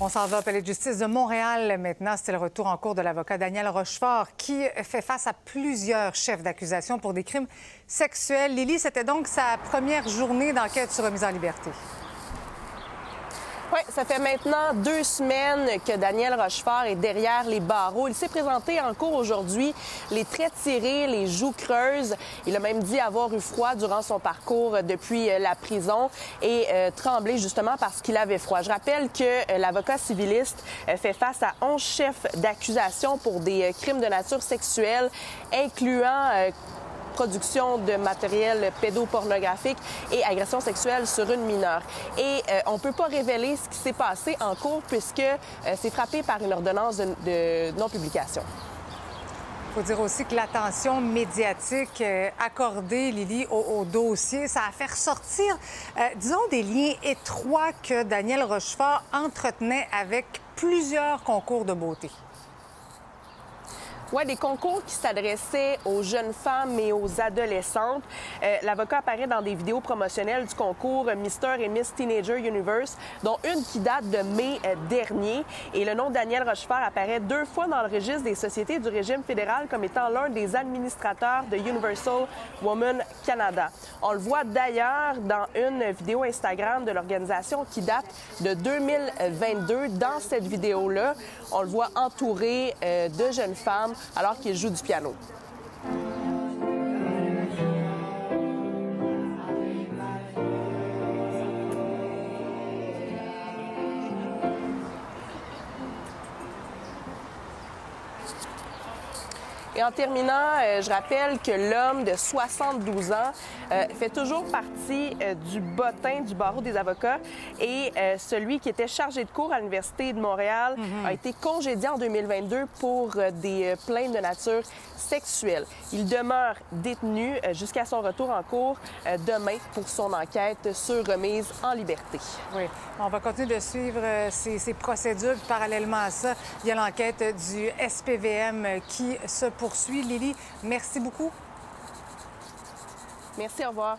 On s'en va au Palais de justice de Montréal maintenant. C'est le retour en cours de l'avocat Daniel Rochefort qui fait face à plusieurs chefs d'accusation pour des crimes sexuels. Lily, c'était donc sa première journée d'enquête sur remise en liberté. Oui, ça fait maintenant 2 semaines que Daniel Rochefort est derrière les barreaux. Il s'est présenté en cours aujourd'hui, les traits tirés, les joues creuses. Il a même dit avoir eu froid durant son parcours depuis la prison et tremblé justement parce qu'il avait froid. Je rappelle que l'avocat civiliste fait face à 11 chefs d'accusation pour des crimes de nature sexuelle, incluant production de matériel pédopornographique et agression sexuelle sur une mineure. Et on ne peut pas révéler ce qui s'est passé en cours puisque c'est frappé par une ordonnance de non-publication. Il faut dire aussi que l'attention médiatique accordée, Lily, au dossier, ça a fait ressortir, disons, des liens étroits que Daniel Rochefort entretenait avec plusieurs concours de beauté. Oui, des concours qui s'adressaient aux jeunes femmes et aux adolescentes. L'avocat apparaît dans des vidéos promotionnelles du concours Mr. et Miss Teenager Universe, dont une qui date de mai dernier. Et le nom de Daniel Rochefort apparaît 2 fois dans le registre des sociétés du régime fédéral comme étant l'un des administrateurs de Universal Women Canada. On le voit d'ailleurs dans une vidéo Instagram de l'organisation qui date de 2022. Dans cette vidéo-là, on le voit entouré de jeunes femmes alors qu'il joue du piano. Et en terminant, je rappelle que l'homme de 72 ans fait toujours partie du bottin du barreau des avocats et celui qui était chargé de cours à l'Université de Montréal a été congédié en 2022 pour des plaintes de nature sexuelle. Il demeure détenu jusqu'à son retour en cours demain pour son enquête sur remise en liberté. Oui, on va continuer de suivre ces procédures. Parallèlement à ça, il y a l'enquête du SPVM qui se poursuit. Lily, merci beaucoup. Merci, au revoir.